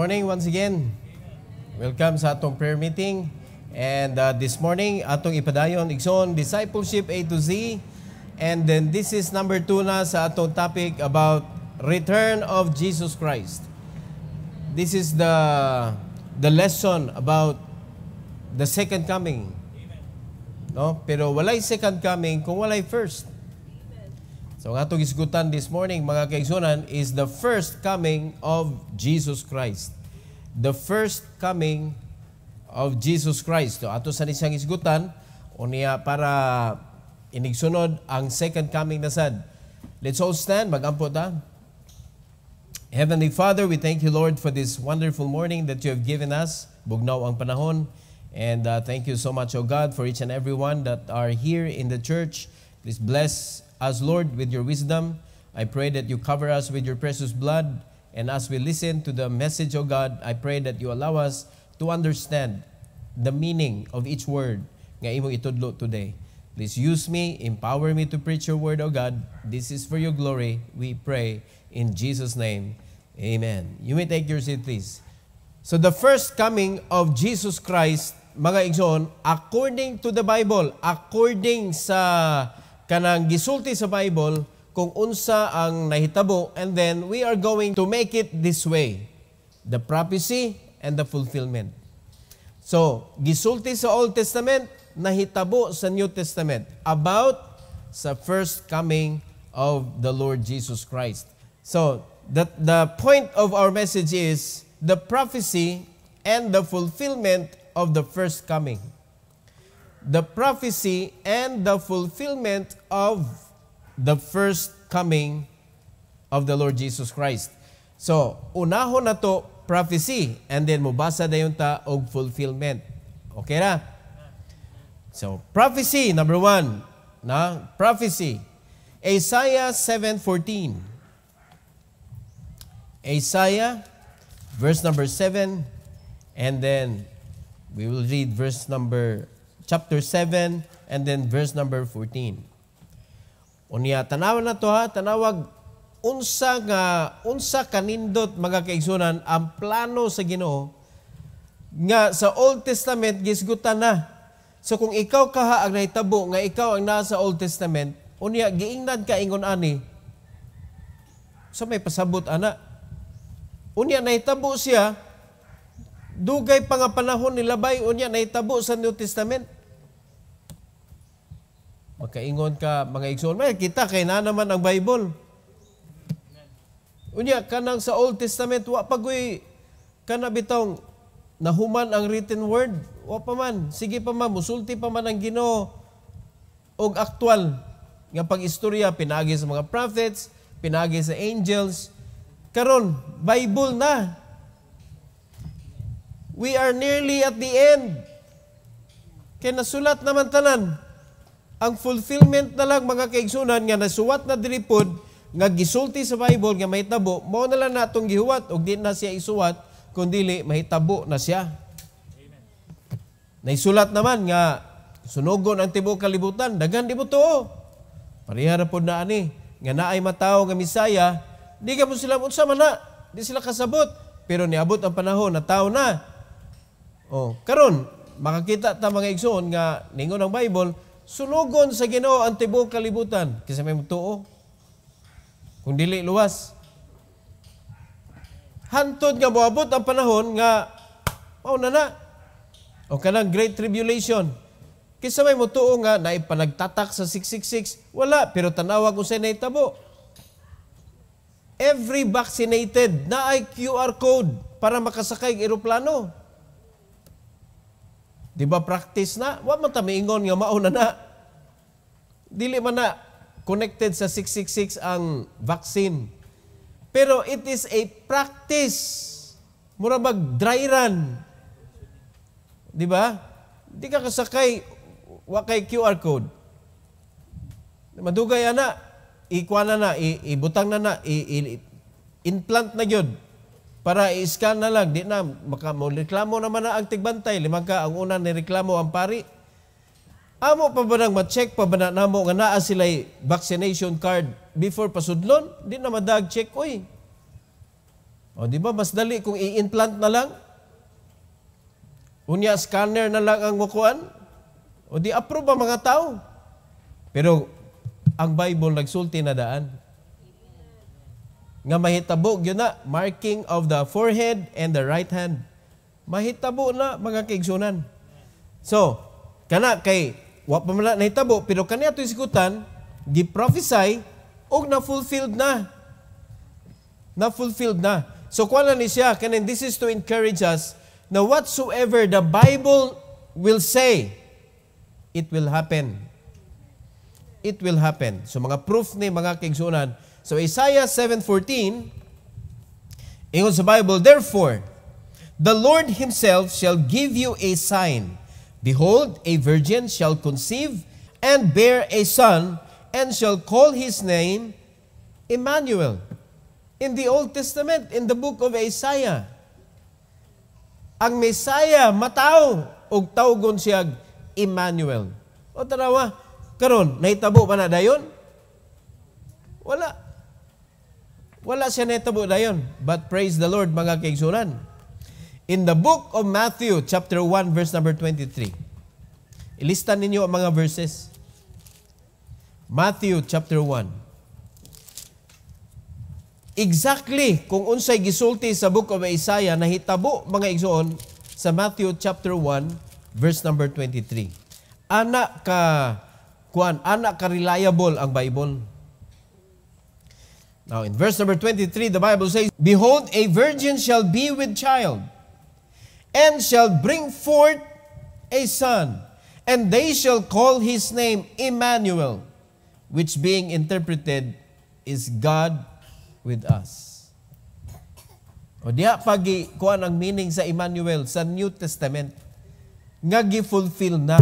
morning once again. Welcome sa atong prayer meeting. And this morning, atong ipadayon, igsoon, discipleship A to Z. And then this is number 2 na sa atong topic about return of Jesus Christ. This is the lesson about the second coming. No? Pero walay second coming kung walay first. So ang atong isgutan this morning, mga kaigsunan, is the first coming of Jesus Christ. The first coming of Jesus Christ. So ato sa nisang isgutan, unya para inigsunod ang second coming na sad. Let's all stand, mag-ampo ta. Heavenly Father, we thank you, Lord, for this wonderful morning that you have given us. Bugnaw ang panahon. And thank you so much, O God, for each and every one that are here in the church. Please bless us, Lord, with your wisdom. I pray that you cover us with your precious blood. And as we listen to the message, O God, I pray that you allow us to understand the meaning of each word nga imong itudlo today. Please use me, empower me to preach your word, O God. This is for your glory. We pray in Jesus' name. Amen. You may take your seat, please. So the first coming of Jesus Christ, mga igsoon, according to the Bible, according sa kanang gisulti sa Bible, kung unsa ang nahitabo, and then we are going to make it this way. The prophecy and the fulfillment. So, gisulti sa Old Testament, nahitabo sa New Testament about sa first coming of the Lord Jesus Christ. So, the point of our message is the prophecy and the fulfillment of the first coming. The prophecy and the fulfillment of the first coming of the Lord Jesus Christ. So, unahon na to prophecy, and then mubasa dayon ta og fulfillment. Okay na? So, prophecy, number 1. Na? Prophecy. Isaiah 7:14. Isaiah, verse number 7, and then we will read chapter 7, and then verse number 14. Unya, tanawan na to ha, tanawag, unsa kanindot mga kaigsunan ang plano sa Ginoo nga sa Old Testament gisgutan na. So kung ikaw kaha ang nahitabo nga ikaw ang nasa Old Testament, unya giingnan ka ingon ani. So may pasabot ana. Unya nahitabo siya, dugay pa nga panahon nilabay, unya nahitabo sa New Testament. Makaingon ka, mga igsoon, may kita kay na naman ang Bible. Unya, kanang sa Old Testament, wa pagoy kanabitong nahuman ang written word. Wa pa man, sige pa man, musulti pa man ang Ginoo og aktual nga pag-istorya, pinagi sa mga prophets, pinagi sa angels. Karon, Bible na. We are nearly at the end. Kaya nasulat naman tanan. Ang fulfillment na lang, mga kaigsunan, nga nasuwat na diripod, nga gisulti sa Bible, nga mahitabo, mao na lang natong gihuwat, o di na siya isuwat, kundili mahitabo na siya. Amen. Naisulat naman nga, sunugon ang tibuok kalibutan, dagan di mo to. Parihara po na ani, nga naay matao nga Misaya, di ka mo sila, unsa man na, di sila kasabot, pero niabot ang panahon, na tao na. O, karon, makakita ta mga igsoon, nga ningon ang Bible, sunugon sa Ginoo ang tibuok kalibutan kasi may mutuo. Kung dili luwas. Hantod nga moabot ang panahon nga mauna na. O kanang Great Tribulation. Kisa may mutuo nga naipanagtatak sa 666, wala, pero tanawag kung sa'y naitabo. Every vaccinated na ay QR code para makasakay ng eroplano. Di ba practice na? Wa man ta miingon nga mauna na. Dili man na connected sa 666 ang vaccine. Pero it is a practice. Mura mag-dry run. Di ba? Di ka kasakay, wa kay QR code. Madugay ana, ikuana na, ibutang na, implant na yun. Para i-scan na lang, di na, reklamo naman na ang tigbantay, limang ka, ang una ni reklamo ang pari. Amo pa ba nang ma-check pa ba na namo nga naa sila'y vaccination card before pasudlon? Di na madag-check, oy. O di ba, mas dali kung i-implant na lang? Unya, scanner na lang ang mukuan? O di approve ang mga tao? Pero ang Bible nagsulti na daan. Nga mahitabo, yun na, marking of the forehead and the right hand. Mahitabo na, mga kaigsunan. So, kana kay, wa pa man nahitabo, pero kaniya ito isikutan, gi-prophesy, o na-fulfilled na. Na-fulfilled na. So, kuha na ni siya, kanin, this is to encourage us na whatsoever the Bible will say, it will happen. It will happen. So, mga proof ni mga kaigsunan. So, Isaiah 7:14, ingon sa Bible, therefore, the Lord Himself shall give you a sign. Behold, a virgin shall conceive and bear a son, and shall call his name Emmanuel. In the Old Testament, in the book of Isaiah, ang Messiah matao, og tawgon siya Emmanuel. O tanawa, karon nahitabo pa na dayon? Wala. Wala siya nahitabo dayon. But praise the Lord, mga kaigsunan. In the book of Matthew, chapter 1, verse number 23. Ilistan ninyo ang mga verses. Matthew, chapter 1. Exactly, kung unsay gisulti sa book of Isaiah, nahitabo, mga igsoon, sa Matthew, chapter 1, verse number 23. Anak ka reliable ang Bible. Now, in verse number 23, the Bible says, behold, a virgin shall be with child, and shall bring forth a son, and they shall call his name Emmanuel, which being interpreted is God with us. O diha pagi kuan ang meaning sa Emmanuel sa New Testament nga gi-fulfill na.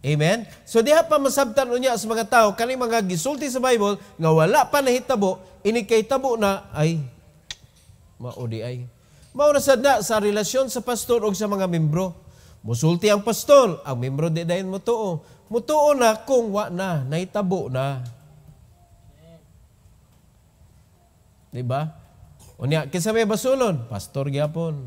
Amen? So diha pa masabtan unya sa mga tao kani mga gisulti sa Bible nga wala pa nahitabo, ini kay tabo na ay maudi ay. Mao na sad na sa relasyon sa pastor o sa mga membro. Musulti ang pastor, ang membro di dayon mutuo. Mutuo na kung wa na, nahitabo na. Diba? Unya, kinsa may basulon? Pastor gyapon.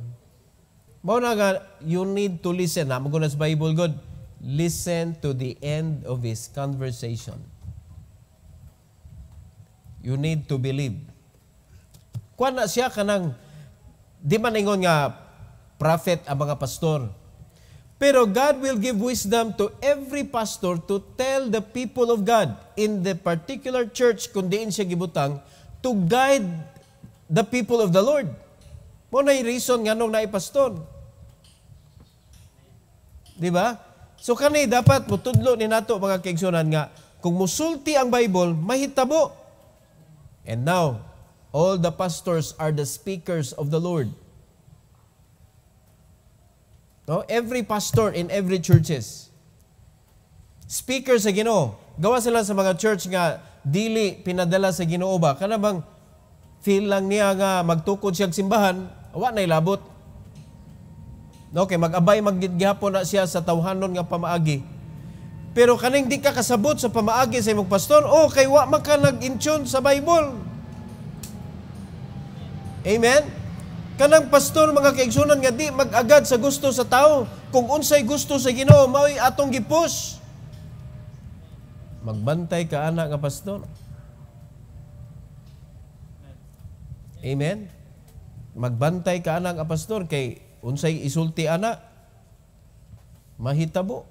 Mao na nga, you need to listen. Namo ko na sa Bible God. Listen to the end of his conversation. You need to believe. Kuan na siya kanang di man ingon nga prophet ang mga pastor. Pero God will give wisdom to every pastor to tell the people of God in the particular church kung diin siya gibutang to guide the people of the Lord. Mo na reason nga nung naipastor. Di ba? So kani dapat mutudlo ni nato mga kaigsunan nga kung musulti ang Bible, mahitabo. And now, all the pastors are the speakers of the Lord. No? Every pastor in every churches. Speaker sa Ginoo. Gawa sila sa mga church nga dili pinadala sa Ginoo ba? Kana bang feel lang niya nga magtukod siya simbahan, wa na ilabot. Okay, mag-abay maggihapon na siya sa tawhanon nga pamaagi. Pero kaning di ka kasabot sa pamaagi sa imong pastor, kay wa maka nag-intune sa Bible. Amen? Kanang pastor, mga kaigsunan nga di mag-agad sa gusto sa tao. Kung unsay gusto sa Ginoo, mao'y atong gipush. Magbantay ka ana nga pastor. Amen? Magbantay ka ana nga pastor kay unsay isulti ana mahitabo.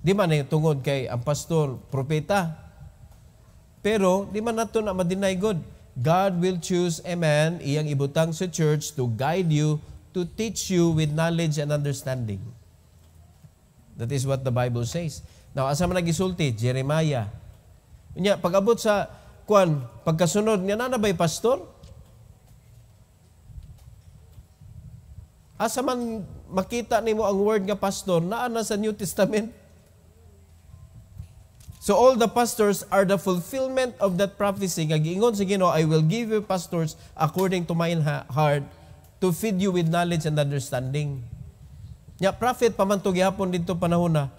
Di man na tungod kay ang pastor propeta. Pero di man nato na ma-deny God. God will choose a man, iyang ibutang sa church to guide you, to teach you with knowledge and understanding. That is what the Bible says. Now, asa man nagisulti? Jeremiah. Unya, pag-abot sa pagkasunod niya na ba'y pastor? Asa man makita nimo ang word nga pastor, naa na sa New Testament. So all the pastors are the fulfillment of that prophecy. Nga giingon sa Ginoo, I will give you pastors according to my heart to feed you with knowledge and understanding. Nya prophet paman to gihapon dito panahon na.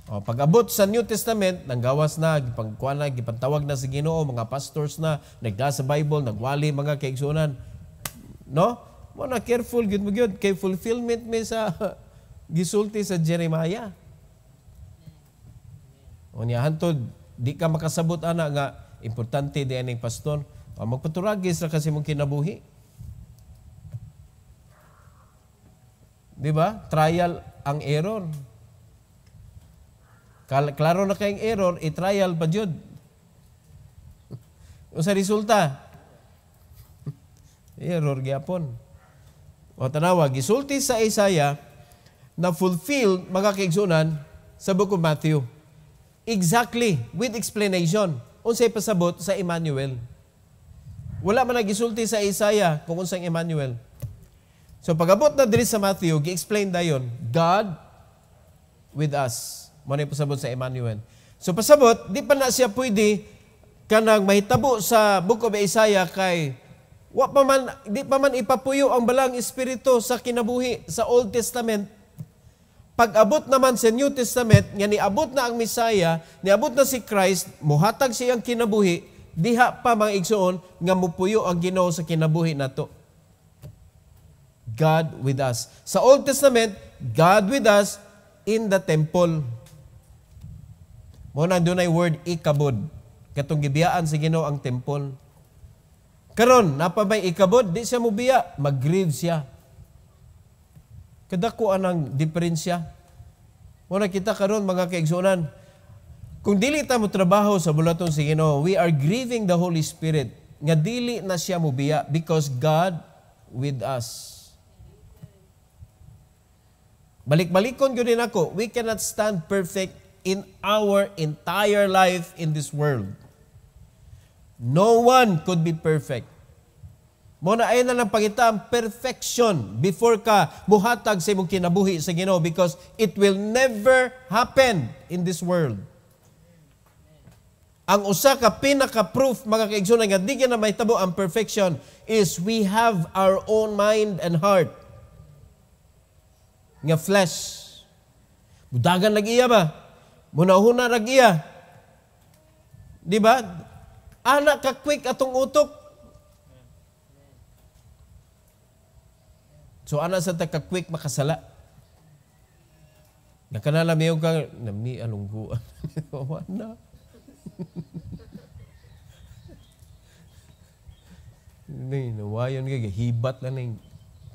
O, pag-abot sa New Testament, nanggawas na, gipangkuan na, gipantawag na sa Ginoo, mga pastors na, nagda sa Bible, nagwali mga kaigsunan. No? Mo na careful gyud mo gyud kay fulfillment may sa gisulti sa Jeremiah. O niya hantod di ka makasabot ana nga importante di aning pastor. O, magpaturagis ra kasi mong kinabuhi. Di ba? Trial ang error. Klaro na kayong error, i-trial pa jud. O sa resulta, error gyapon. O tanawa, gisulti sa Isaiah na fulfill mga kaigsunan sa book of Matthew. Exactly, with explanation. Unsay pasabot sa Emmanuel. Wala man nagisulti sa Isaiah kung unsang Emmanuel. So pag-abot na diri sa Matthew, gi-explain dayon, God with us. Mo na pasabot sa Emmanuel. So pasabot, di pa na siya pwede kanang mahitabo sa book of Isaiah kay di pa man ipapuyo ang balang espiritu sa kinabuhi sa Old Testament. Pag-abot naman sa New Testament, nga niabot na ang Messiah, niabot na si Christ, muhatag siyang kinabuhi, diha pa mga igsoon nga mupuyo ang Ginoo sa kinabuhi nato. God with us. Sa Old Testament, God with us in the temple. Mo na dunay word ikabod. Katong gibiyaan sa Ginoo ang temple. Karon napabay ikabod, di siya mubiya, mag-grieve siya. Kadako anang diferensya. Mo na kita karon mga kaigsunan. Kung dili ta mo trabaho sa bulaton sa Ginoo, we are grieving the Holy Spirit. Nga dili na siya mubiya because God with us. Balik-balikon gyud din ako, we cannot stand perfect in our entire life in this world. No one could be perfect. Muna ay na lang pangita ang perfection before ka muhatag sa imong kinabuhi sa Ginoo because it will never happen in this world. Ang usa ka pinaka-proof mga kaigsunan nga di na mahitabo ang perfection is we have our own mind and heart. Nga flesh. Budagan lagi iya ba? Muna-huna ragiya. Di ba? Anak ka-quick atong utok. So, anak sa ka-quick makasala. Nakanala mayo ka, nami alungguan. Wala. Nawayon ka, hibat na ning.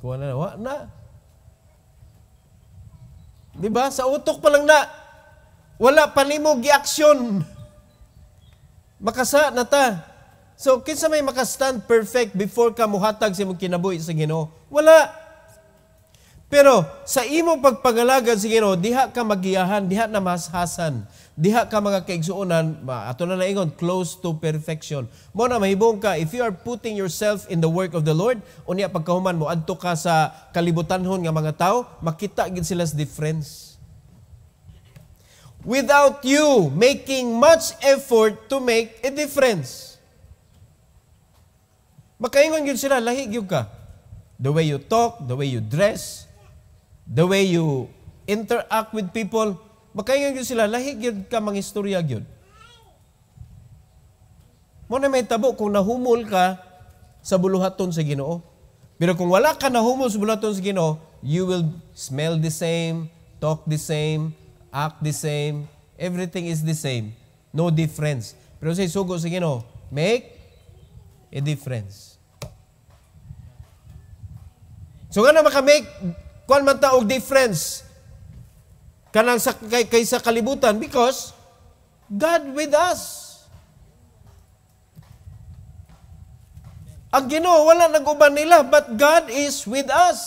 Kuha na, wala. Di ba? Sa utok pa lang na. Wala pa nimo gi-aksyon. Makasa na ta. So, kinsa may makastand perfect before ka muhatag sa imong kinabuhi sa Ginoo? Wala. Pero, sa imong pagpagalagad sa Ginoo, diha ka magiyahan, diha na mashasan. Diha ka mga kaigsuonan, ato na naingon, close to perfection. Mo na mahibong ka, if you are putting yourself in the work of the Lord, unya pagkahuman mo, adto ka sa kalibutanhon nga mga tao, makita gid sila sa difference. Without you making much effort to make a difference. Makaingon yun sila, lahi yun ka. The way you talk, the way you dress, the way you interact with people, makaingon yun sila, lahi yun ka mga istorya yun. Muna may tabo kung nahumol ka sa buluhaton sa Ginoo. Pero kung wala ka nahumol sa buluhaton sa Ginoo, you will smell the same, talk the same, act the same, everything is the same. No difference. Pero sa isugo sa Ginoo, make a difference. So nga na makamake, kuan man ta og difference kanang sa kaysa kalibutan because God with us. Ang Ginoo wala nag-uban nila but God is with us.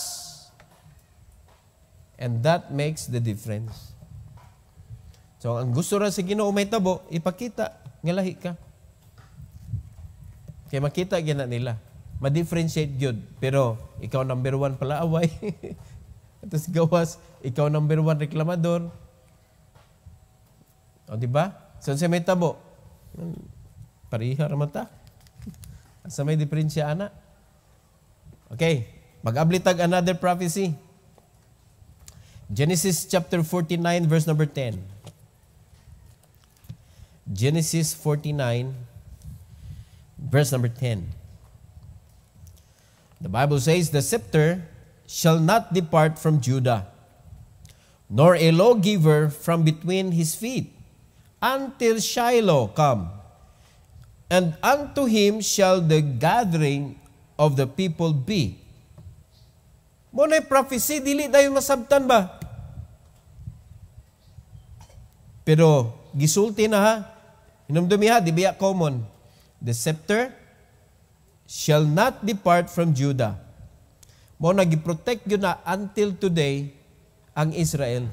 And that makes the difference. So, ang gusto ra sa Ginoo may tabo, ipakita nga lahi ka. Kaya makita gina nila. Ma-differentiate yun. Pero, ikaw number 1 pala away. Tapos gawas, ikaw number 1 reklamador. O, diba? So, sa may tabo, pariha raman ta. Sa may diferensya, ana. Okay. Mag-ablitag another prophecy. Genesis chapter 49, verse number 10. Genesis 49, verse number 10. The Bible says, "The scepter shall not depart from Judah, nor a lawgiver from between his feet, until Shiloh come, and unto him shall the gathering of the people be." Muna'y prophecy, dili dayon masabtan ba? Pero gisulti na ha, hinumdumi ha, di biya common. "The scepter shall not depart from Judah." Mo nagiprotect yun na until today ang Israel.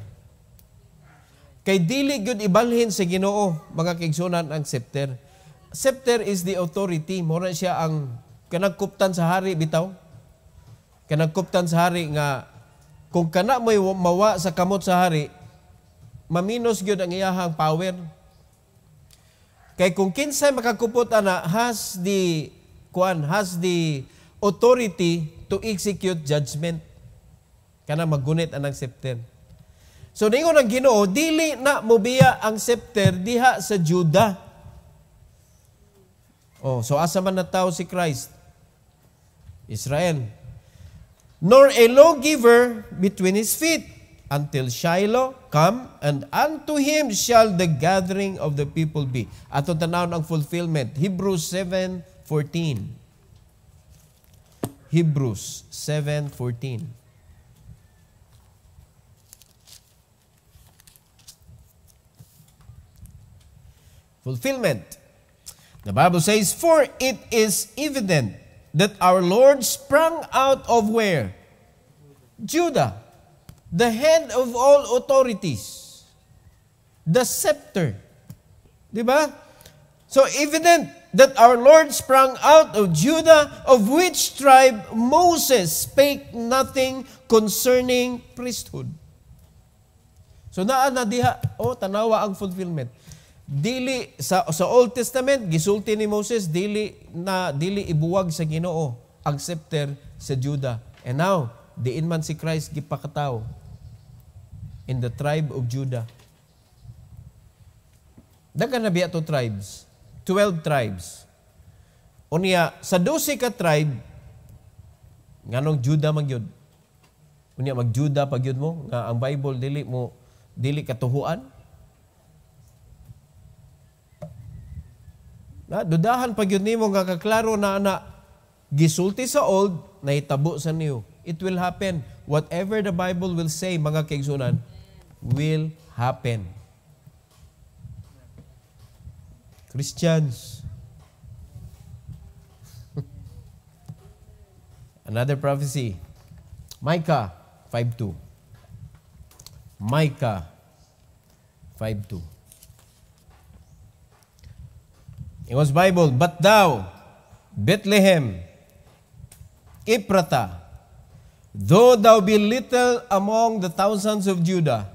Kay dili yun ibalhin sa Ginoo, mga kaigsunan, ang scepter. Scepter is the authority. Mo na siya ang kanagkuptan sa hari bitaw. Kanagkuptan sa hari nga kung kana mo'y mawa sa kamot sa hari, maminos yun ang iyahang power. Kay kung kinsay makakupot ana has the authority to execute judgment. Kana magunit anang scepter. So ningon ang Ginoo, dili na mobiya ang scepter diha sa Judah. Oh, so asa man nataw si Christ? Israel. "Nor a lawgiver between his feet, until Shiloh come, and unto him shall the gathering of the people be." Atong tanawon ang fulfillment. Hebrews 7:14. Hebrews 7:14. Fulfillment. The Bible says, "For it is evident that our Lord sprang out of" where? Judah, the head of all authorities, the scepter. Di ba? So evident that our Lord sprang out of Judah, of which tribe Moses spake nothing concerning priesthood. So naa na diha, tanawa ang fulfillment. Dili sa Old Testament gisulti ni Moses, dili ibuwag sa Ginoo ang scepter sa Judah. And now diin man si Christ gipakataw in the tribe of Judah. Daghan na biya to tribes, 12 tribes. Unya sa 12 ka tribe nganong Judah magyud. Unya mag-Judah pagyud mo nga ang Bible dili katuhuan. Dudahan pag yun nimo nga kaklaro na gisulti sa old, nahitabo sa new. It will happen. Whatever the Bible will say, mga kaigsunan, will happen. Christians. Another prophecy. Micah 5:2. Micah 5:2. It was Bible, "But thou, Bethlehem, Ephratah, though thou be little among the thousands of Judah,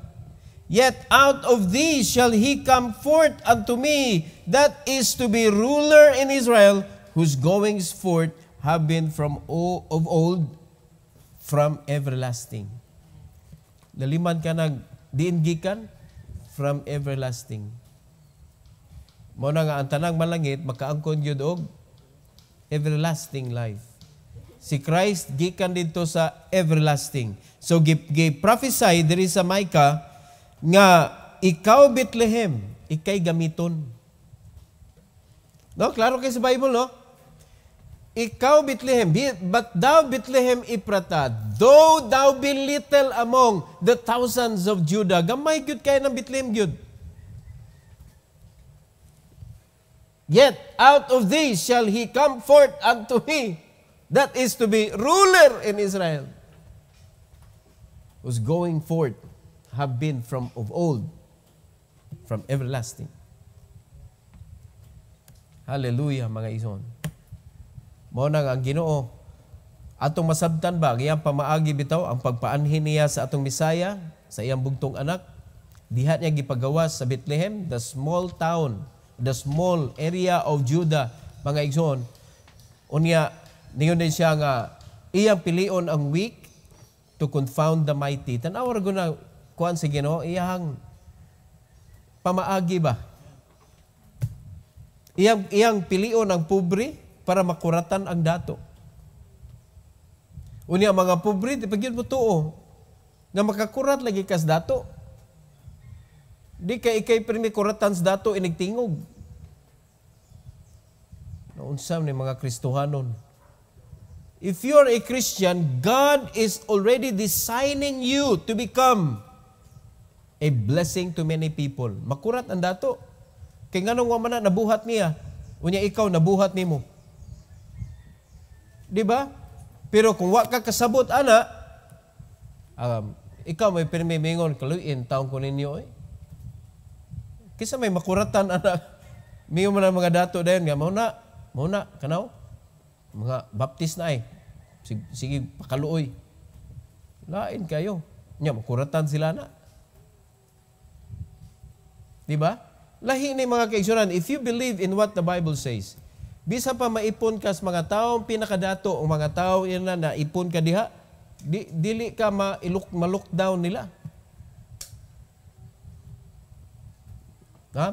yet out of thee shall he come forth unto me, that is to be ruler in Israel, whose goings forth have been of old, from everlasting." Laliman ka diin gikan? From everlasting. Mo na nga ang tanang malangit makaangkon gyud og everlasting life. Si Christ gikan dito sa everlasting. So gi-prophesy diri sa Micah nga ikaw Bethlehem, ikay gamiton. No, klaro kay sa Bible, no? Ikaw Bethlehem, but thou Bethlehem Ephratah, though thou be little among the thousands of Judah, gamay gyud kay ng Bethlehem gyud. Yet out of these shall he come forth unto me, that is to be ruler in Israel, whose going forth have been from of old, from everlasting. Hallelujah, mga ison. Mao na ang Ginoo atong masabtan ba iyang pamaagi bitaw ang pagpaanhin niya sa atong Misaya, sa iyang bugtong anak. Diha niya gipagawas sa Bethlehem, the small town, the small area of Judah, mga igsoon. Unya, ningon din siya nga, iyang pilion ang weak to confound the mighty. Tanawar ko na, kuhan sa Ginoo, iyang pamaagi ba? Iyang pilion ang pobre para makuratan ang dato. Unya mga pobre, di pagyud mo tuo, nga makakurat lagi kas dato. Di ka ikay primi kuratan sa dato, inigtingog. Naunsam ni mga Kristohanon. If you're a Christian, God is already designing you to become a blessing to many people. Makurat ang dato. Kaya nga nung wamana, nabuhat niya. Unya ikaw, nabuhat nimo. Di ba? Pero kung wa ka kasabot, ana, ikaw may pirmimingon, kaluin, taong ko ninyo, eh. Kisa may makuratan, ana. Miyo mo na mga dato dayon nga, mauna, kanaw? Mga baptist na ay. Sige, pakaluoy. Lain kayo. Nya, makuratan sila na. Di ba? Lahi ni mga kaigsunan, if you believe in what the Bible says, bisa pa maipon ka sa mga taong pinakadato, o mga tao yun na ipon ka diha, dili ka ma-lockdown nila.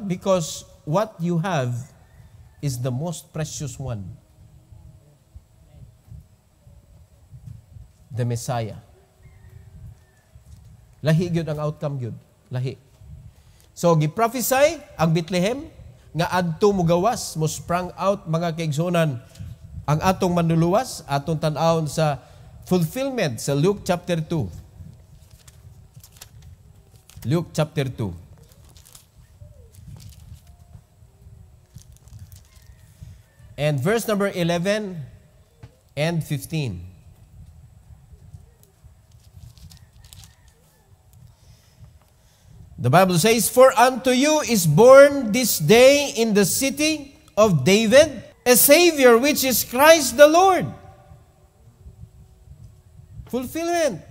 Because what you have is the most precious one. The Messiah. Lahi gyud ang outcome gyud. Lahi. So, giprophesy ang Bethlehem, nga adto mo gawas, mo sprang out mga kaigsunan ang atong manluluwas, atong tan-awon sa fulfillment sa Luke chapter 2. Luke chapter 2. And verse number 11 and 15. The Bible says, "For unto you is born this day in the city of David a Savior, which is Christ the Lord." Fulfillment.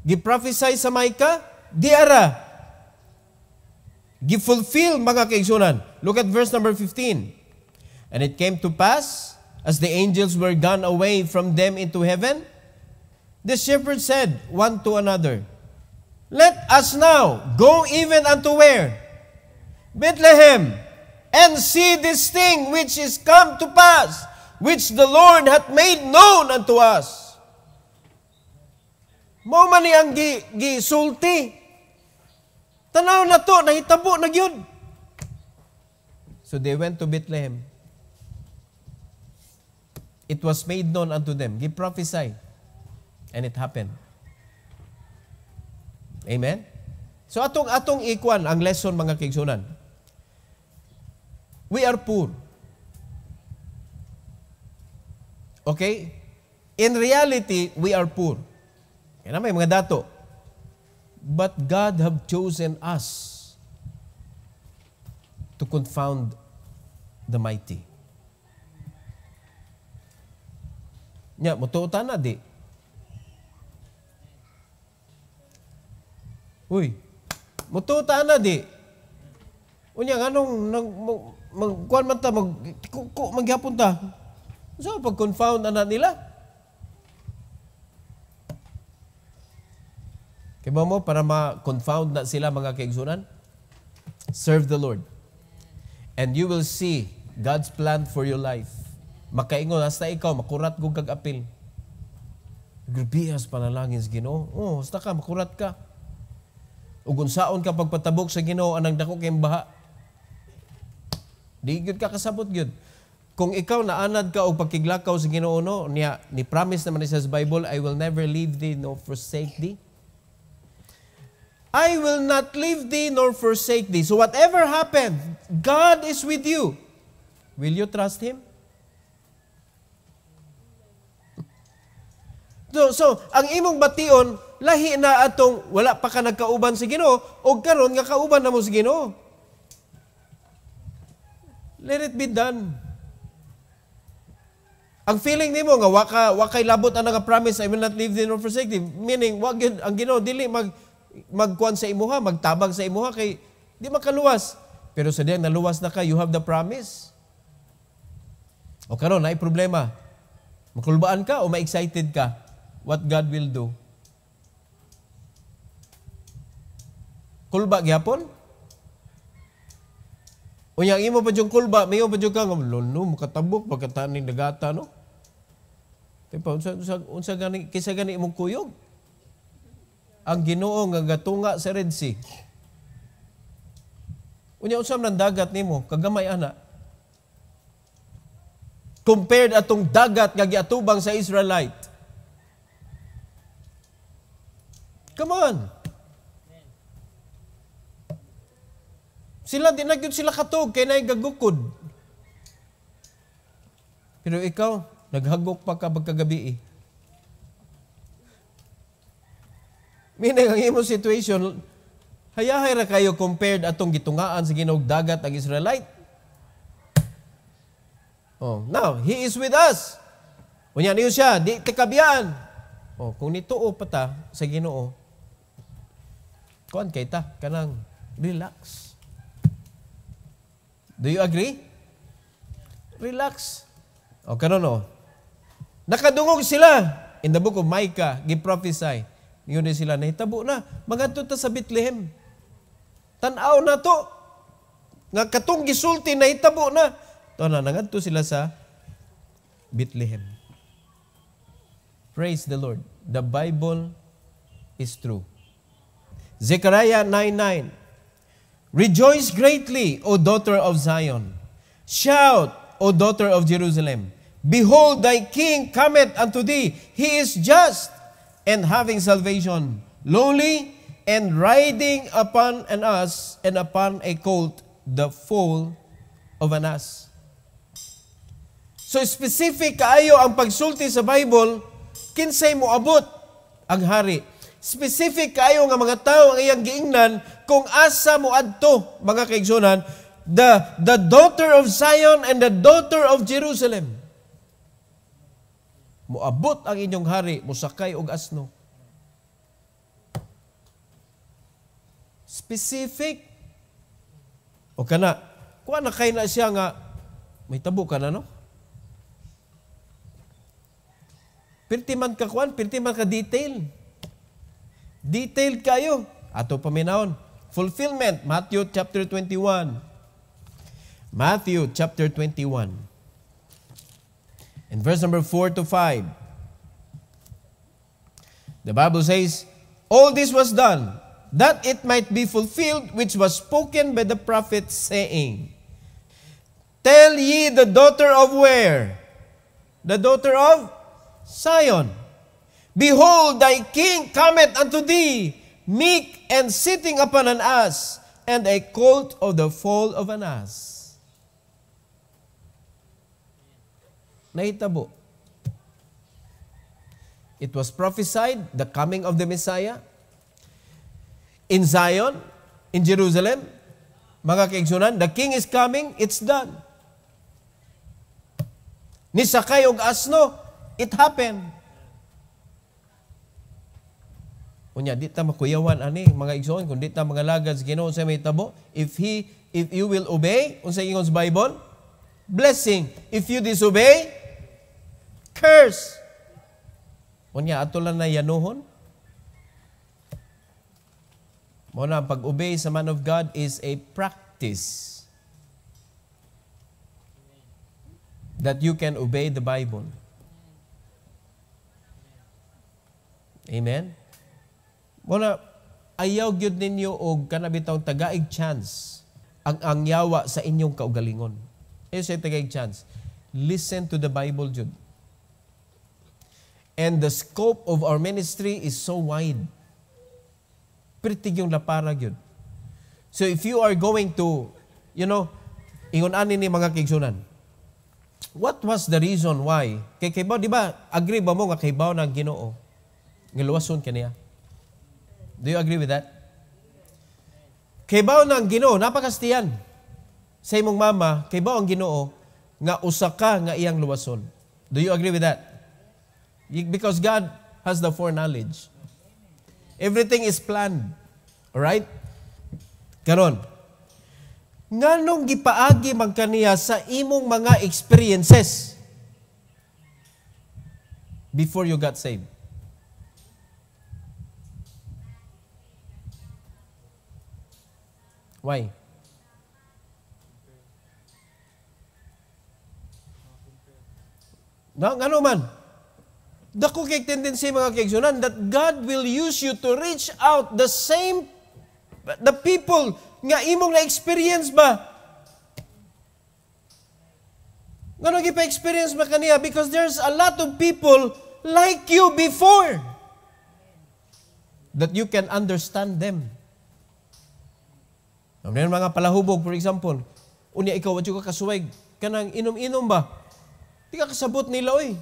Giprophesy sa Micah, diara. Gifulfill mga kaigsunan. Look at verse number 15. "And it came to pass, as the angels were gone away from them into heaven, the shepherds said one to another, Let us now go even unto where? Bethlehem, and see this thing which is come to pass, which the Lord hath made known unto us." Mao man ni ang gisulti. Tanaw na to, nahitabo na gyud. So they went to Bethlehem. It was made known unto them. Giprophesy. And it happened. Amen? So atong ikwan ang lesson mga kaigsunan. We are poor. Okay? In reality, we are poor. Yan may mga dato. But God have chosen us to confound the mighty. Nya, mutuutan na di. Uy, mutuutan na di. Unya, anong, magkuhan man ta, maghapon ta. So, pag-confound na nila. Kaya mo, para ma-confound na sila mga kaigsunan, serve the Lord. And you will see God's plan for your life. Makaingon, hasta ikaw, makurat kong kag-apil. Grabihas panalangin sa Ginoo. Oh, hasta ka, makurat ka. Ug unsaon ka pagpatabok sa Ginoo anang dako kay baha. Di gyud ka kasabot gyud. Kung ikaw naanad ka og pagkiglakaw sa Ginoo no, niya ni promise naman sa Bible, I will never leave thee nor forsake thee. I will not leave thee nor forsake thee. So whatever happened, God is with you. Will you trust Him? So ang imong bation, lahi na atong wala pa ka nagkauban sa Ginoo o karon nga kauban na mo sa Ginoo. Let it be done. Ang feeling nimo nga wakay labot ang nga-promise, I will not leave thee nor forsake thee. Meaning, wag ang Ginoo dili magkuan sa imuha, magtabag sa imuha kay di makaluwas. Pero sa diyang naluwas na ka, you have the promise. O karon ay problema. Makulbaan ka o ma-excited ka? What God will do. Kulba gyapon? Unya imo pa yung kulba, mayo pa yung kang, lolo, makatabok, pagkataning dagata, no? Diba, unsa gani, kisa gani imong kuyog? Ang Ginoo nga gatunga sa Red Sea. Unya, unsam ng dagat nimo, kagamay ana. Compared atong dagat nga giatubang sa Israelite. Come on. Sila, di na gyud sila katog, kay naay gagukod. Pero ikaw, naghagok pa ka pagkagabi eh. Meaning, ang imong situation, hayahay ra kayo compared atong gitungaan sa Ginoong dagat ang Israelite. Oh, now, He is with us. Unya niyo siya, di tikabyan. Oh, kung nituo pa ta sa Ginoo, kuan kay ta, kanang relax. Do you agree? Relax. O, kanon o. Nakadungog sila. In the book of Micah, gi-prophesy. Yun din sila, nahitabo na. Magadto ta sa Bethlehem. Tanaw na to. Nga katong gisulti, nahitabo na. Ito na, nangadto sila sa Bethlehem. Praise the Lord. The Bible is true. Zechariah 9:9. Rejoice greatly, O daughter of Zion. Shout, O daughter of Jerusalem. Behold, thy king cometh unto thee. He is just and having salvation, lowly and riding upon an ass and upon a colt, the foal of an ass. So specific kaayo ang pagsulti sa Bible, kinsay mo abot ang hari. Specific kayo nga mga tao ang iyang giingnan kung asa mo adto, mga kaigsunan, the daughter of Zion and the daughter of Jerusalem. Moabot ang inyong hari, musakay og asno. Specific. O kana, kuha na kay na siya nga, may tabo ka na, no? Pirti man ka kuan, pirti man ka detail. Detailed kayo. Ato paminahon. Fulfillment, Matthew chapter 21. Matthew chapter 21. In verse number 4 to 5. The Bible says, all this was done, that it might be fulfilled, which was spoken by the prophet, saying, tell ye the daughter of where? The daughter of Zion. Behold, thy king cometh unto thee, meek and sitting upon an ass, and a colt of the foal of an ass. Nahitabo. It was prophesied, the coming of the Messiah, in Zion, in Jerusalem. Mga kaigsunan, the king is coming, it's done. Nisakay og asno, it happened. Unya, di ta makuyawan ani mga igsoon, kung di ta mga lagad sa Ginoo sa may tabo, if you will obey, unsa ingon sa Bible, blessing. If you disobey, curse. Unya, ato lang na yanuhon. Muna, pag-obey sa man of God is a practice that you can obey the Bible. Amen? Muna, ayaw gyud ninyo og kanabitaw tagaig chance ang yawa sa inyong kaugalingon. Ayaw sa tagaig chance. Listen to the Bible, jud. And the scope of our ministry is so wide. Pretty yung laparag yun. So if you are going to, ingon ani ni mga kaigsunan, what was the reason why? Kay kaybaw, di ba, agree ba mo nga kaybaw na Ginoo? Ngaluwason kaniya. Do you agree with that? Kaybaw na ang Ginoo, napakastiyan. Sa imong mama, kaybaw ang Ginoo, nga usa ka nga iyang luwason. Do you agree with that? Because God has the foreknowledge. Everything is planned. Alright? Karon, nganong gipaagi man kaniya sa imong mga experiences before you got saved? Why? Ngano man? Dako kay tendency mga kaigsunan that God will use you to reach out the people nga imong na-experience ba? Ngano gipa-experience ba kaniya? Because there's a lot of people like you before that you can understand them. Mga palahubog, for example, unya ikaw, wadyo ka kasuway, kanang inom-inom ba? Di ka kasabot nila, oy.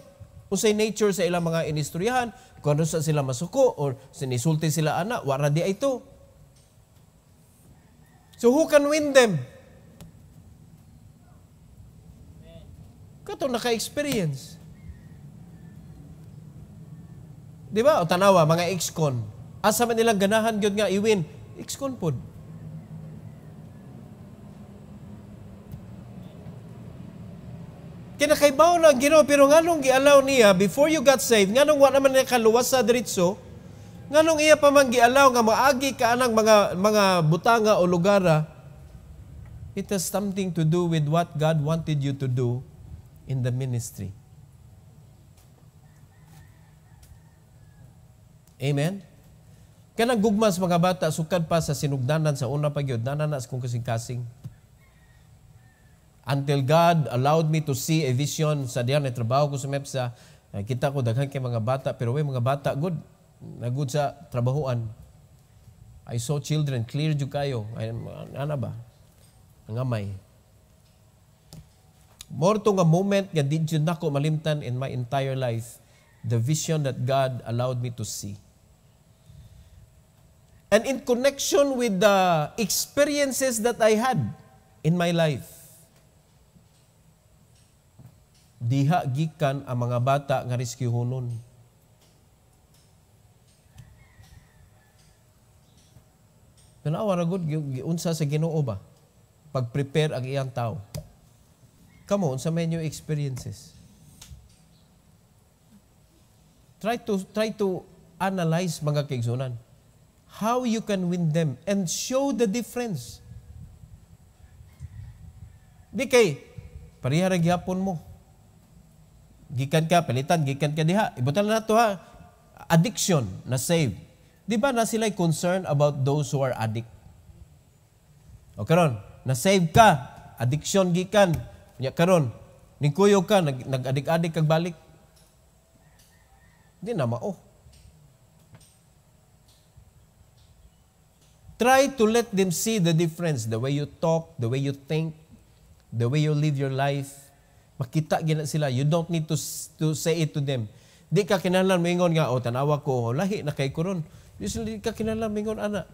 Unsay nature sa ilang mga inistoryahan, kung ano sa sila masuko, or sinisulti sila anak, wara di ito. So who can win them? Kato naka-experience. Di ba? O tanawa, mga ex-con. Asa man nilang ganahan gyud nga i-win? Ex-con pod. Kinakaibaw na Ginoo, pero nganong gi-allow niya before you got saved, nganong wa naman niya kaluwas sa diretso, nganong iya pa man gi-allow nga maagi ka anang mga butanga o lugara, it has something to do with what God wanted you to do in the ministry. Amen? Kanang gugmas mga bata, sukad pa sa sinugdanan sa una pa gyud, nananas kung kasing-kasing. Until God allowed me to see a vision sa diyan na trabaho ko sa MEPSA, kita ko daghan kay mga bata, pero way mga bata, good sa trabahoan. I saw children, clear jud kayo. Ano ba? Ngamay. More to nga moment nga di jud nako malimtan in my entire life, the vision that God allowed me to see. And in connection with the experiences that I had in my life, diha gikan ang mga bata nga rescuehonon. Tanawa ra gud giunsa sa Ginoo ba? Pag-prepare ang iyang tao. Come on, sa may new experiences. Try to analyze mga kaigsunan. How you can win them and show the difference. Di kay pareha ra gyapon mo. Gikan ka, palitan, gikan ka diha. Ibutan na ito ha. Addiction, na save. Di ba na sila'y concerned about those who are addict? O karon, na save ka, addiction gikan. Nya karon, ningkuyog ka, nag-adik-adik kag balik. Di na mao. Try to let them see the difference, the way you talk, the way you think, the way you live your life. Makita gina sila. You don't need to say it to them. Di ka kinahanglan mingon nga, tanawa ko, lahi na kay kuron. Usually, di ka kinahanglan mingon, ana.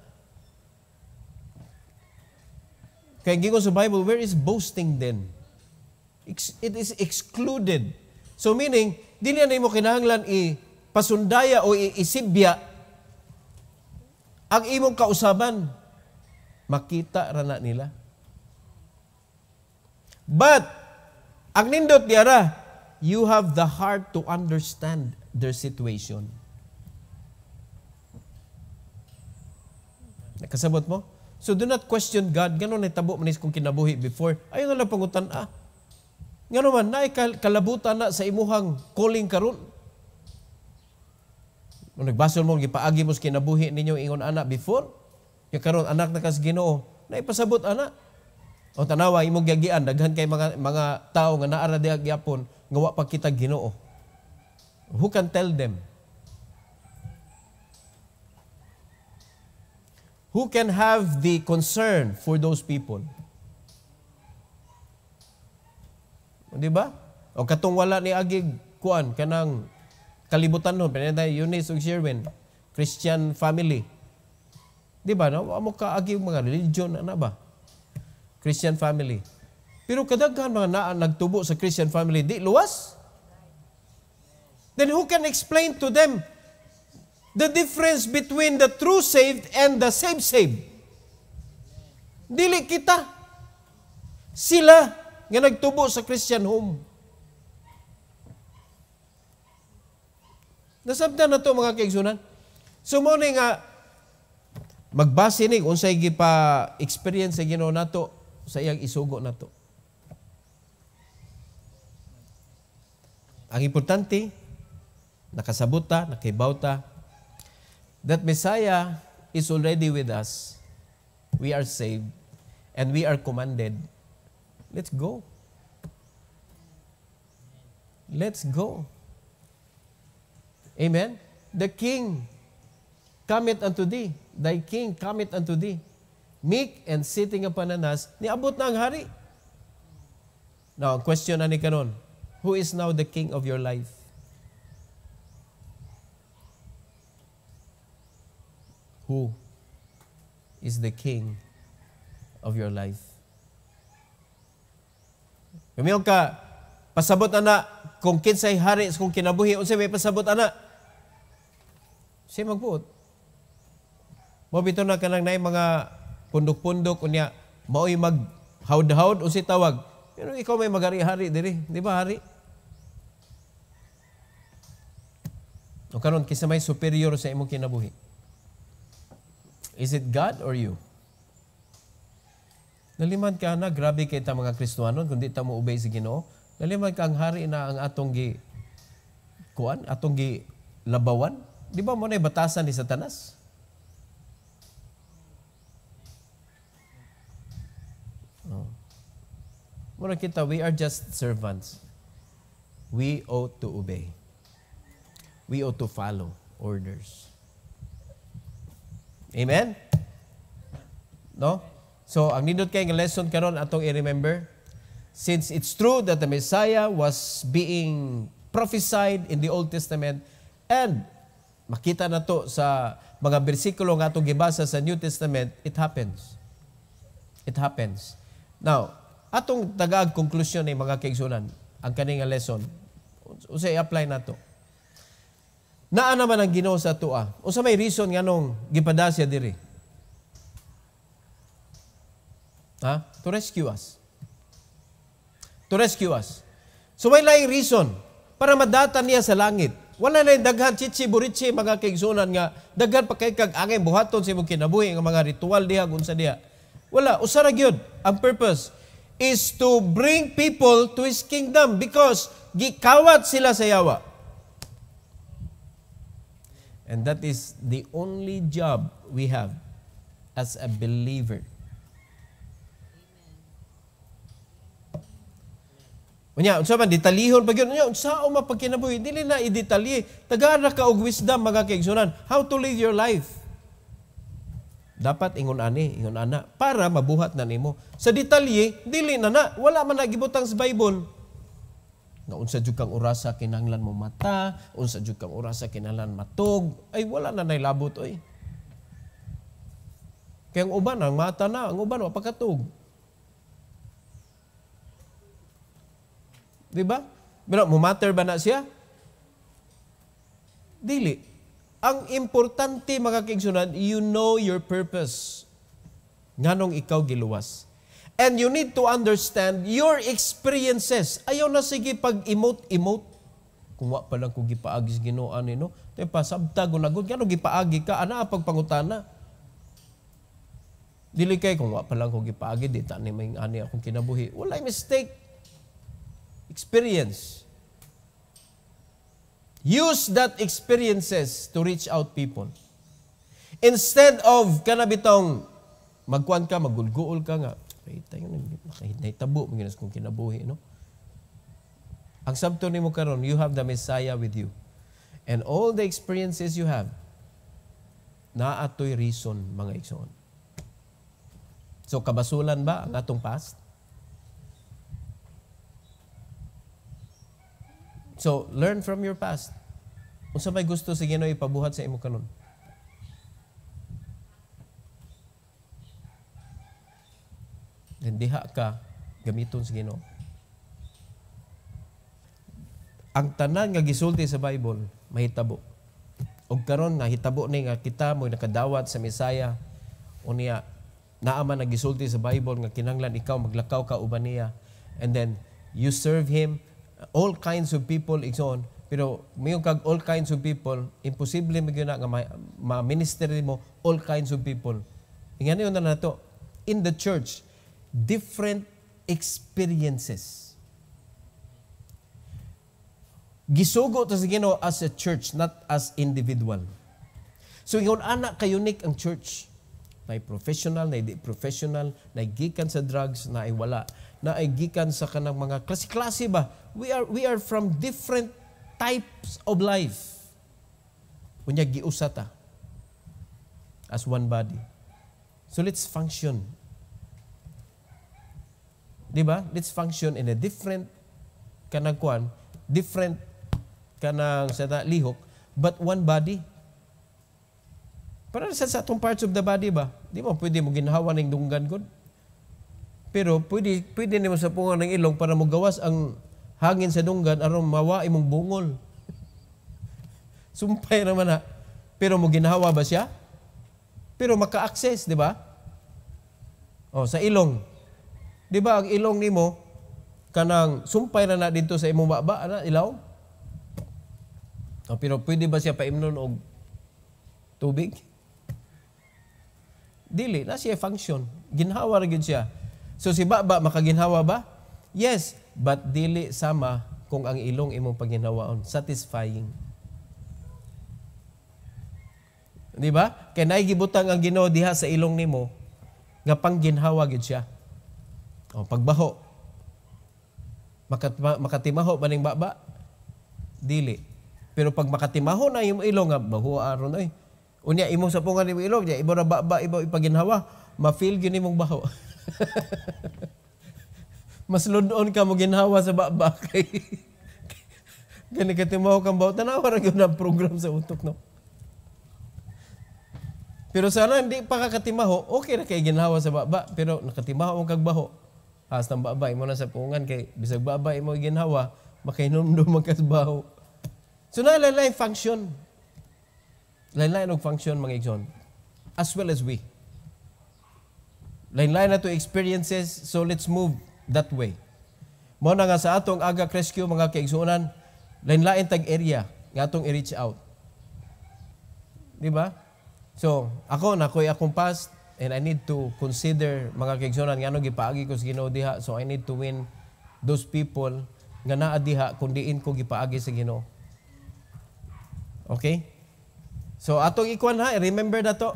Kaya gingon sa Bible, where is boasting then? It is excluded. So meaning, dili na mo kinahanglan pasundaya o isibya ang imong kausaban. Makita ra na nila. But, ang nindot diara, you have the heart to understand their situation. Nakasabot mo? So do not question God. Ganon na tabo manis kung kinabuhi before. Ayaw nga lang pangutan, Ganon man, na kalabutan na sa imuhang calling karon. Kung nagbasol mo, gipaagi mo sa kinabuhi ninyo ingon anak before, yung karon anak na kas Ginoo, na ipasabot anak. O tanawa, imong gagian, daghan kay mga tao nga naara diha gyapon, nga wa pa kita Ginoo. Who can tell them? Who can have the concern for those people? Di ba? O katong wala ni agig kuan kanang kalibutan nun, pinatay Eunice ug Sherwin, Christian family. Di ba? No? Amo ka agig mga religion ana ba? Christian family. Pero kadaghan mga nagtubo sa Christian family, di luwas. Then who can explain to them the difference between the true saved and the saved? Dili kita. Sila nga nagtubo sa Christian home. Nasabtan na to mga kaigsunan. So mo nga magbase ni unsay gipa experience sa Ginoo nato sa iyang isugo nato. Ang importante, nakasabot ta, nakaibaw ta, that Messiah is already with us. We are saved and we are commanded. Let's go. Let's go. Amen? The King cometh unto thee. Thy King cometh unto thee. Meek and sitting upon an ass. Niabot na ang hari. Now, ang question na ni karon, who is now the King of your life? Who is the King of your life? Kumiyon ka, pasabot ana, kung kinsay hari, kung kinabuhi, unsay may pasabot ana, siya magbuot. Mabito na ka lang na mga pundok-pundok, unya, mao'y mag-hawd-hawd, unsay tawag. Pero ikaw may magari-hari diri, di ba hari? O karon kisa may superior sa imong kinabuhi. Is it God or you? Nalimad ka na, grabe kay ta mga Kristiyanon, kundi ta mo obey sa Ginoo. Nalimad ka ang hari na ang atong atong labawan. Di ba mo na batasan ni Satanas? Oh. Muna kita, we are just servants. We ought to obey. We ought to follow orders. Amen? No? So, ang nindot kay ng lesson karon atong i-remember, since it's true that the Messiah was being prophesied in the Old Testament and makita na to sa mga bersikulo nga atong gibasa sa New Testament, it happens. It happens. Now, atong tagaag konklusyon ni mga kaigsunan, ang kaning lesson, usay apply na to. Naa naman ang Ginoo sa tua. Unsa may reason nga nung gipadasya diri? To rescue us. To rescue us. So may laing reason para madata niya sa langit. Wala na yung daghan, chichi-burichi, mga kaigsunan nga, daghan pa kay kag angay buhaton sa imong kinabuhi, nga mga ritual diha, unsa diha. Wala, usara gyud. Ang purpose is to bring people to His kingdom because gikawat sila sa yawa. And that is the only job we have as a believer. Unya, unsa man detalihon pag yun, unsa o mapagkinabuhi, dili na i-detalye. Tagara ka og wisdom mga kaigsunan, how to live your life. Dapat ingon ana para mabuhat na nimo. Sa detalye, dili na wala man nagibutang sa Bible. Nga unsa jud kang orasa kinahanglan mo mata, unsa jud kang orasa kinahanglan matog, ay wala na nailabot oy. Kaya ang uban ang mata na, ang uban wa pagkatog. Diba? Pero mumatter ba na siya? Dili. Ang importante mga kaigsunan, you know your purpose. Nganong ikaw giluwas. And you need to understand your experiences. Ayaw na sige pag-emote. Kung wa pa lang kung gipaagi sa Ginoo ani no. Tay pasabta gunagod ngano gipaagi ka ana pagpangutana. Dili kay kung wa pa lang kung gipaagi di ta ni may ani akong kinabuhi. Walay mistake. Experience. Use that experiences to reach out people. Instead of kanabitong magkuan ka, magulguol ka nga, ay tayo nahitabo mga kung kinabuhi, no? Ang sabto nimo karon, you have the Messiah with you. And all the experiences you have, naatoy reason mga igsoon. So kabasulan ba ang atong past? So, learn from your past. Kung sa may gusto sa Ginoo ipabuhat sa imo kanon. Diha ka gamiton sa Ginoo. Ang tanan nga gisulti sa Bible mahitabo. Og karon nga hitabo ni nga kita mo nakadawat sa Messiah unya naa man nagisulti sa Bible nga kinahanglan ikaw maglakaw ka uban niya and then you serve Him. All kinds of people igsoon, pero mayong kag all kinds of people, imposible magyud na nga ma-ministry mo all kinds of people. Ingani yun na nato. In the church, different experiences. Gisugo ta sa Ginoo as a church, not as individual. So ingon anak ka unique ang church. Na professional, na di professional, na gikan sa drugs, na ay wala, na ay gikan sa kanang mga klase-klase ba. We are from different types of life. Unya giusa ta as one body. So let's function. Di ba? Let's function in a different kanang kuan, different kanang sa lihok, but one body. Para sa atong parts of the body ba? Di mo pwede mo ginhawa ng dunggan ko. Pero pwede nimo sa punga ng ilong para mo gawas ang hangin sa dunggan aron mawa imong bungol. Sumpay naman na. Pero mo ginhawa ba siya? Pero maka-access, di ba? O, sa ilong. Di ba ang ilong nimo kanang sumpay na dito sa imong baba na ilaw? O, pero pwede ba siya paimnon og tubig? Dili, na siya function. Ginhawa ra gyud siya. So si baba makaginhawa ba? Yes, but dili sama kung ang ilong imong pagginhawaon. Satisfying. Di ba? Kay naay gibutang ang Ginoo diha sa ilong nimo nga pangginhawa gyud siya. O pagbaho. Makatimaho ba ning baba? Dili. Pero pag makatimaho na yung ilong nga baho aron ay unya imong sapungan imong ilong, ibo ra baba, ibo ipaginhawa, ma-feel gyud nimong baho. Mas ludon ka mo ginhawa sa baba kay gani katimaho kang baho. Tanawa ra gyud ang program sa utok no. Pero sana hindi pa kakatimaho, okay na kay ginhawa sa baba, pero nakatimaho ang kagbaho. Hasta ang baba imo na sa pungan kay bisag baba imo ginhawa, makainomdom magkasbaho. So na lain function. Lain-lain og function mga igsoon. As well as we. Lain-lain na to experiences, so let's move that way. Mo na nga sa atong Aga Rescue mga kaigsuonan, lain-lain tag area nga atong i-reach out. Di ba? So, ako'y akong past and I need to consider mga kaigsuonan nga ano gipaagi ko sa Ginoo diha, so I need to win those people nga naa diha kung diin ko gipaagi sa Ginoo. Okay? So atong ikuan ha, remember na to.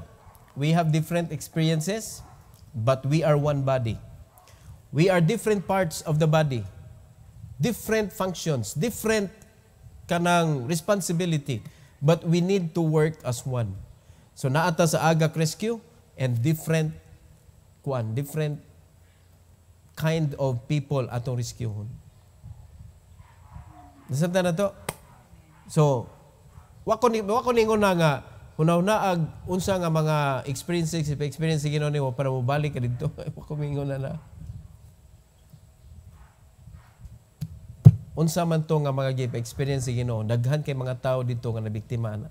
We have different experiences, but we are one body. We are different parts of the body. Different functions, different kanang responsibility, but we need to work as one. So naata sa Aga Rescue and different kind of people atong rescuehon. Nasabtan na to? So, wako ningon na nga hunaw-naag unsa nga mga experience Ginoo nimo para mo balik ka didto. Wako mingon na. Unsa man to nga mga experience Ginoo, daghan kay mga tao dito nga nabiktima na.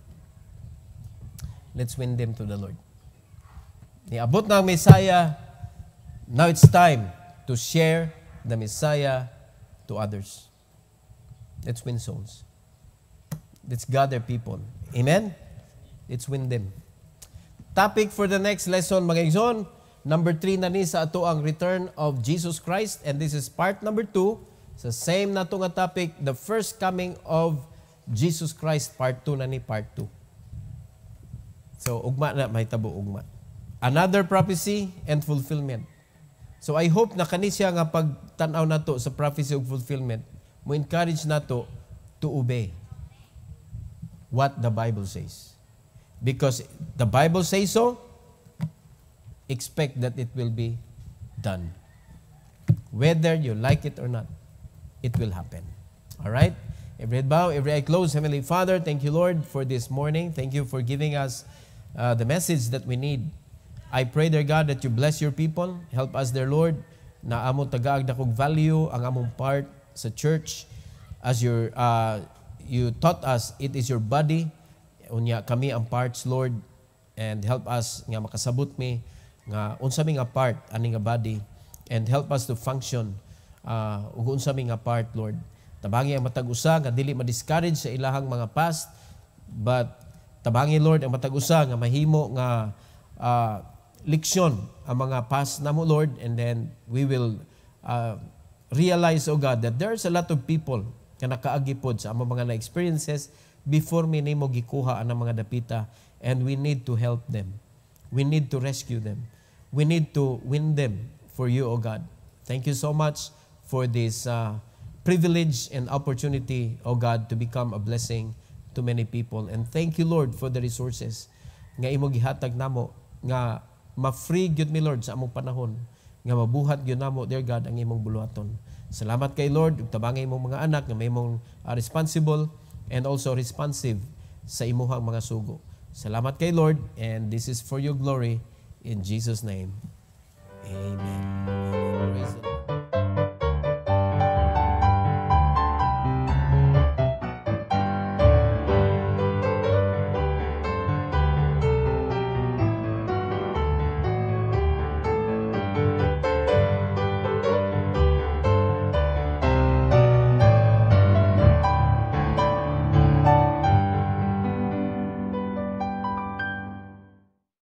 Let's win them to the Lord. Niabot na ang Messiah. Now it's time to share the Messiah to others. Let's win souls. Let's gather people. Amen? Let's win them. Topic for the next lesson, mga igsoon. Number 3 na ni sa ato ang return of Jesus Christ. And this is part number 2. Sa same na ito nga topic, the first coming of Jesus Christ. Part 2 na ni, part 2. So, ugma na, may tabo ugma. Another prophecy and fulfillment. So, I hope na kanisya nga pagtanaw na to sa prophecy of fulfillment, mo encourage na to obey what the Bible says. Because the Bible says so, expect that it will be done. Whether you like it or not, it will happen. All right? Every head bow, every eye closed. Heavenly Father, thank you, Lord, for this morning. Thank you for giving us the message that we need. I pray, dear God, that you bless your people. Help us, dear Lord, na among tagaag dakog value ang among part sa church. As you taught us, it is your body. Unya kami ang parts, Lord, and help us nga makasabot mi nga unsa mi nga part ani nga body, and help us to function ug unsa mi nga part, Lord. Tabangi ang matag usa nga dili ma-discourage sa ilahang mga past, but tabangi, Lord, ang matag usa nga mahimo nga leksyon ang mga past namo, Lord, and then we will realize, oh God, that there's a lot of people nga nakaagipod sa among mga na-experiences before mi nimo gikuha ang mga dapita, and we need to help them. We need to rescue them. We need to win them for you, O God. Thank you so much for this privilege and opportunity, O God, to become a blessing to many people. And thank you, Lord, for the resources nga imo gihatag namo, nga ma-free gyud mi, Lord, sa among panahon, nga mabuhat gyud namo, dear God, ang imong buluhaton. Salamat kay Lord, ug tabangay imong mga anak nga may imong responsible and also responsive sa imuhang mga sugo. Salamat kay Lord, and this is for your glory in Jesus' name. Amen. Praise the Lord.